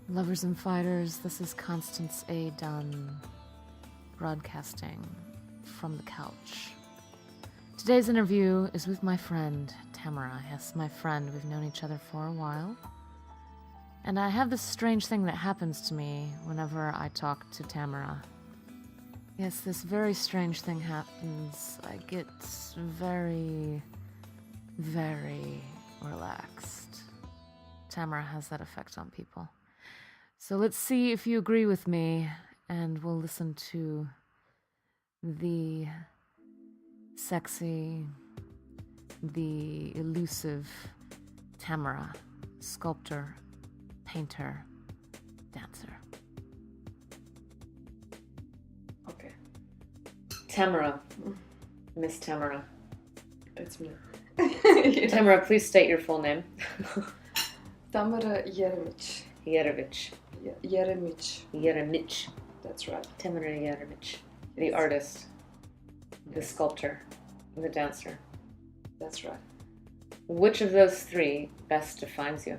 Lovers and fighters, this is Constance A. Dunn, broadcasting from the couch. Today's interview is with my friend, Tamara. Yes, my friend. We've known each other for a while. And I have this strange thing that happens to me whenever I talk to Tamara. Yes, this very strange thing happens. I get very, very relaxed. Tamara has that effect on people. So let's see if you agree with me, and we'll listen to the sexy, the elusive Tamara, sculptor, painter, dancer. Okay. Tamara. Miss Tamara. It's me. Yes. Tamara, please state your full name. Tamara Jeremic. Jeremic. Jeremic. That's right. Tamara Jeremic. The artist, the sculptor, the dancer. That's right. Which of those three best defines you?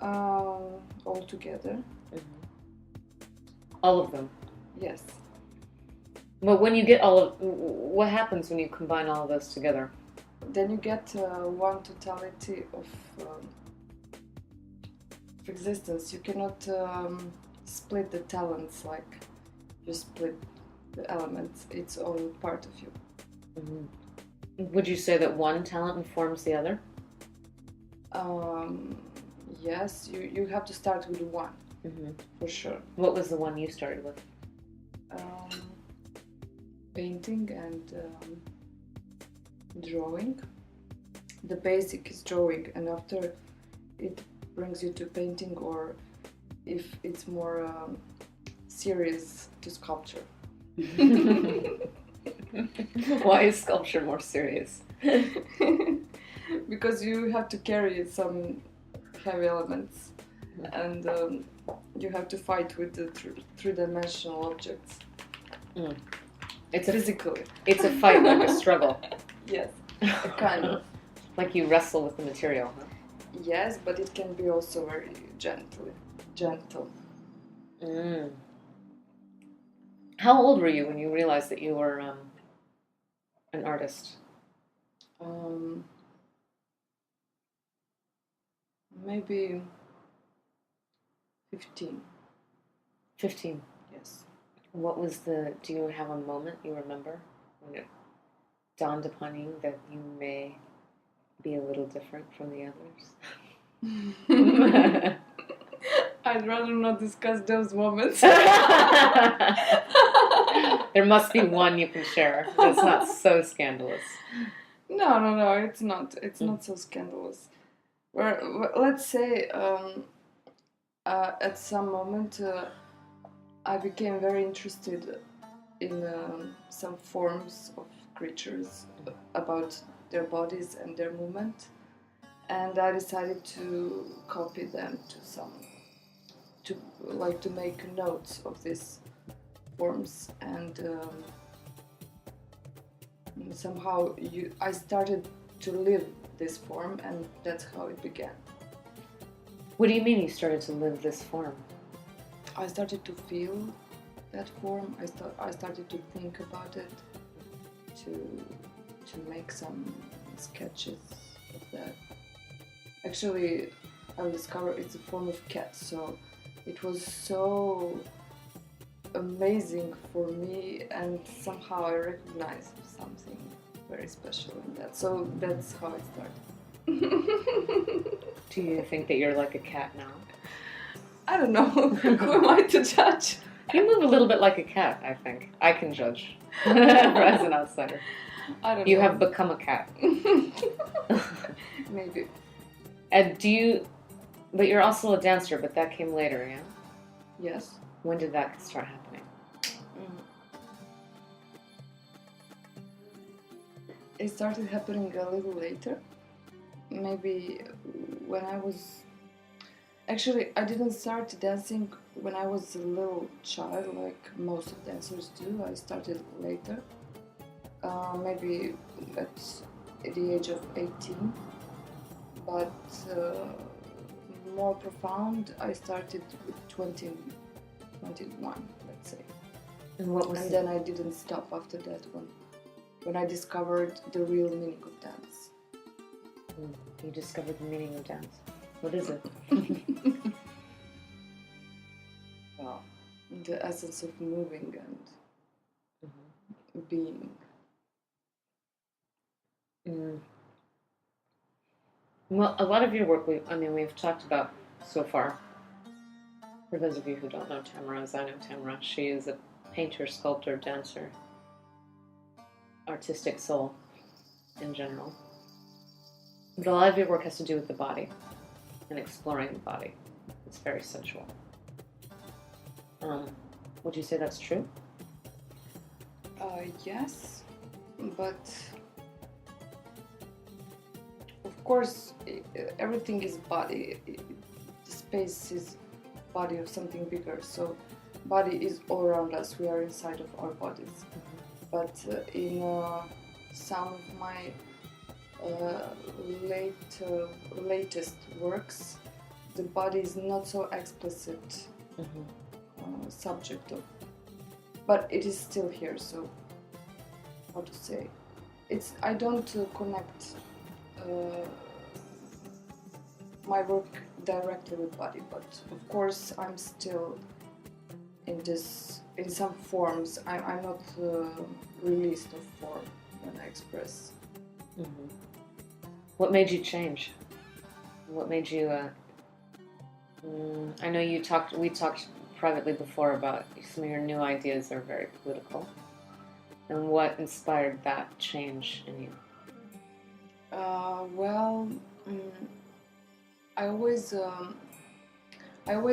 All together. All of them? Yes. But when you get what happens when you combine all of those together? Then you get one totality of existence. You cannot split the talents like you split the elements. It's all part of you. Would you say that one talent informs the other? Yes, you have to start with one, for sure. What was the one you started with? Painting and drawing. The basic is drawing, and after it brings you to painting, or if it's more serious, to sculpture. Why is sculpture more serious? Because you have to carry some heavy elements, and you have to fight with the three-dimensional objects. It's physically. It's a fight, like a struggle. Yes, kind of. Like you wrestle with the material, huh? Yes, but it can be also very gentle. How old were you when you realized that you were an artist? Maybe 15. 15? Yes. What was do you have a moment you remember when it dawned upon you that you may be a little different from the others? I'd rather not discuss those moments. There must be one you can share that's not so scandalous. No, it's not. It's not so scandalous. Let's say at some moment I became very interested in some forms of creatures, about their bodies and their movement, and I decided to copy them to make notes of these forms, and somehow I started to live this form, and that's how it began. What do you mean you started to live this form? I started to feel that form. I started to think about it, to make some sketches of that. Actually, I discovered it's a form of cat, so it was so amazing for me, and somehow I recognized something very special in that. So that's how it started. Do you think that you're like a cat now? I don't know. Who am I to judge? You move a little bit like a cat, I think. I can judge as an outsider. I don't know. You have become a cat. Maybe. And but you're also a dancer, but that came later, yeah? Yes. When did that start happening? It started happening a little later. Maybe when I was... Actually, I didn't start dancing when I was a little child, like most of dancers do. I started later. Maybe at the age of 18. But more profound, I started with 21, let's say. And what was And it? then I didn't stop after that when I discovered the real meaning of dance. You discovered the meaning of dance. What is it? Well, the essence of moving and being. Well, a lot of your work, we've talked about so far. For those of you who don't know Tamara, as I know Tamara, she is a painter, sculptor, dancer, artistic soul in general. But a lot of your work has to do with the body and exploring the body. It's very sensual. Would you say that's true? Yes, but of course everything is body. The space is body of something bigger, so body is all around us. We are inside of our bodies. But in some of my latest works, the body is not so explicit subject of, but it is still here. So how to say, I don't connect my work directly with body, but of course I'm still in some forms. I'm not released of form when I express. What made you change? What made you? I know we talked privately before about some of your new ideas are very political. And what inspired that change in you? I always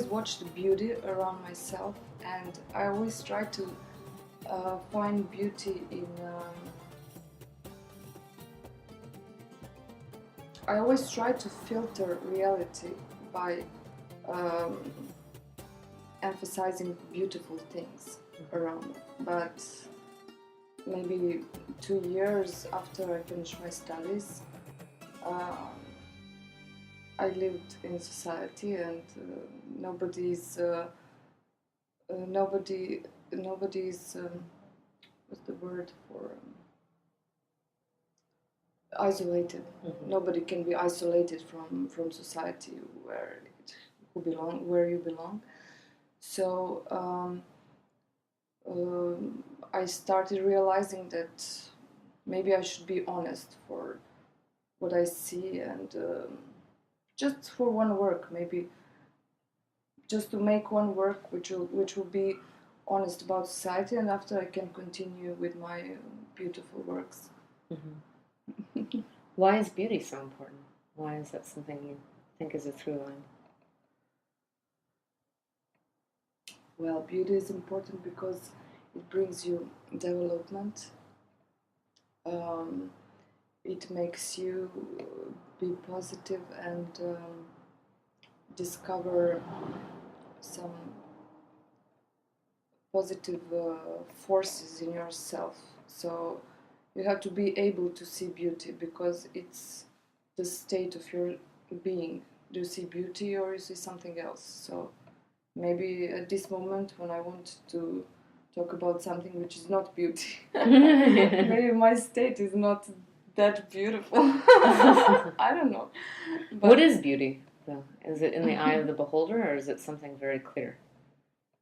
watch the beauty around myself, and I always try to find beauty in. I always try to filter reality by emphasizing beautiful things around. But maybe 2 years after I finished my studies, I lived in society, and nobody's what's the word for isolated. Nobody can be isolated from society where you belong. So I started realizing that maybe I should be honest for what I see, and just for one work, maybe just to make one work which will be honest about society, and after I can continue with my beautiful works. Why is beauty so important? Why is that something you think is a through line? Well, beauty is important because it brings you development. It makes you be positive and discover some positive forces in yourself. So you have to be able to see beauty, because it's the state of your being. Do you see beauty or you see something else? So maybe at this moment, when I want to talk about something which is not beauty, maybe my state is not that beautiful. I don't know. But what is beauty, though? Is it in the eye of the beholder, or is it something very clear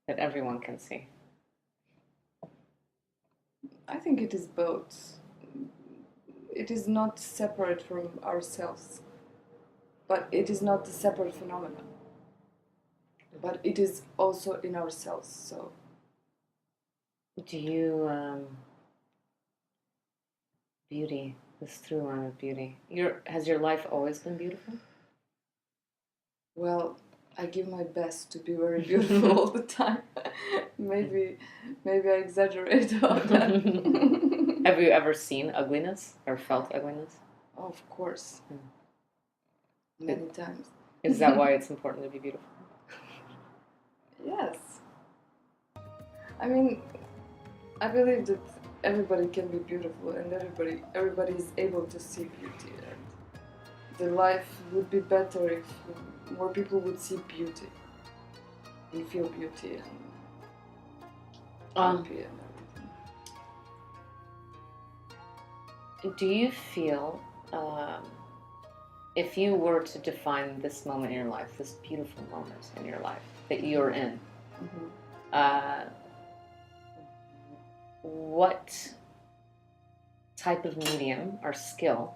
that everyone can see? I think it is both. It is not separate from ourselves, but it is not a separate phenomenon. But it is also in ourselves. So, do you beauty, this through line of beauty? Has your life always been beautiful? well, I give my best to be very beautiful all the time. Maybe I exaggerate about that. Have you ever seen ugliness or felt ugliness? Of course. Many times. Is that why it's important to be beautiful? Yes. I mean, I believe that everybody can be beautiful, and everybody is able to see beauty, and the life would be better if more people would see beauty and feel beauty and happy and everything. Do you feel, if you were to define this moment in your life, this beautiful moment in your life that you're in, what type of medium or skill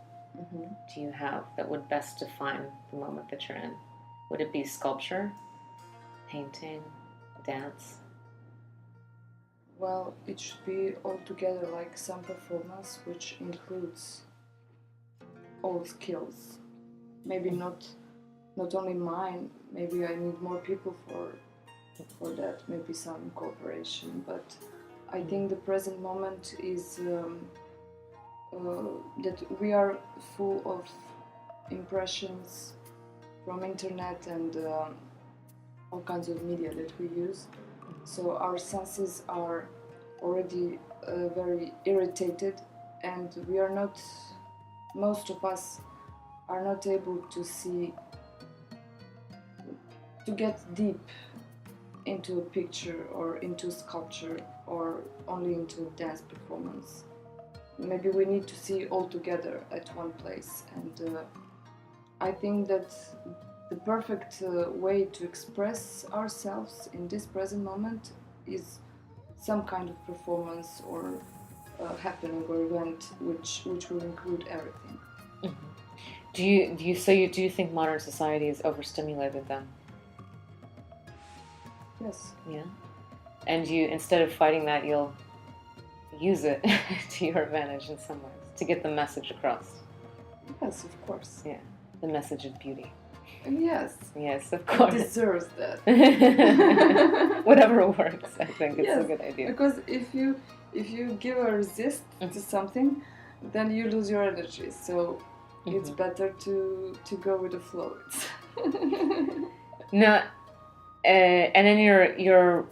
do you have that would best define the moment that you're in? Would it be sculpture, painting, dance? Well, it should be all together, like some performance which includes all skills. Maybe not only mine. Maybe I need more people for that. Maybe some cooperation. But I think the present moment is that we are full of impressions from internet and all kinds of media that we use. So our senses are already very irritated, and we are not. Most of us are not able to see, to get deep into a picture or into sculpture or only into dance performance. Maybe we need to see all together at one place, and I think that the perfect way to express ourselves in this present moment is some kind of performance or happening or event which will include everything. Do you think modern society is overstimulated then? Yes. Yeah. And you, instead of fighting that, you'll use it to your advantage in some ways to get the message across. Yes, of course. Yeah. The message of beauty. Yes. Yes, of course. It deserves that. Whatever works, I think it's a good idea. Because if you give a resist to something, then you lose your energy. So it's better to go with the flow. Now, and then your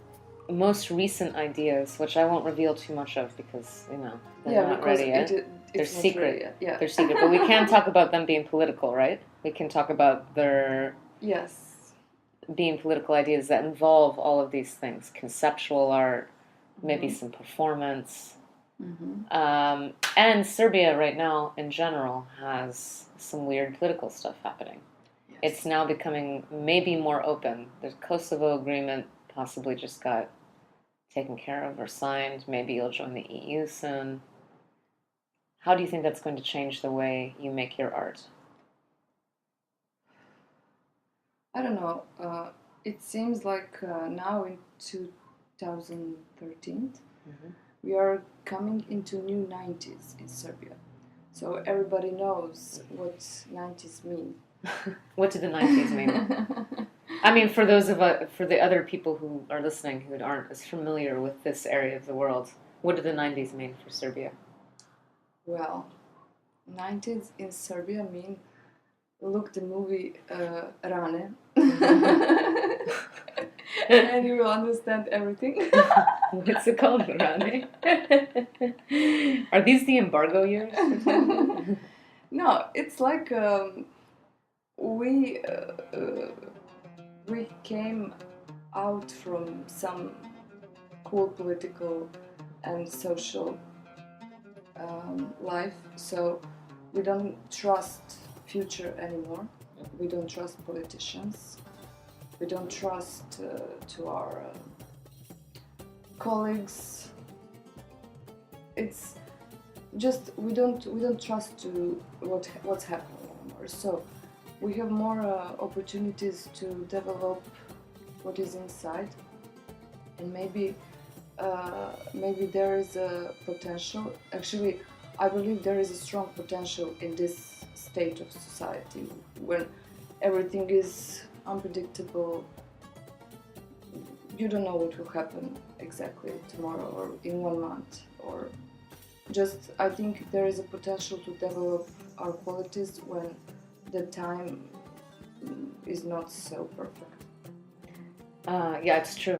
most recent ideas, which I won't reveal too much of because they're not ready yet. They're secret. Yeah. They're secret, but we can talk about them being political, right? We can talk about their being political ideas that involve all of these things: conceptual art, maybe some performance. And Serbia right now, in general, has some weird political stuff happening. Yes. It's now becoming maybe more open. The Kosovo agreement possibly just got taken care of or signed. Maybe you'll join the EU soon. How do you think that's going to change the way you make your art? I don't know. It seems like now in 2013, we are coming into new 90s in Serbia. So everybody knows what 90s mean. What do the 90s mean? I mean, for the other people who are listening who aren't as familiar with this area of the world, what do the 90s mean for Serbia? Well, 90s in Serbia mean, look the movie Rane, and you will understand everything. What's it called, Rane? Are these the embargo years? No, it's like we came out from some cool political and social life, so we don't trust future anymore. We don't trust politicians. We don't trust to our colleagues. It's just we don't trust to what's happening anymore. So we have more opportunities to develop what is inside, and maybe there is a potential. Actually, I believe there is a strong potential in this state of society when everything is unpredictable. You don't know what will happen exactly tomorrow or in 1 month, or just I think there is a potential to develop our qualities when the time is not so perfect. Yeah, it's true.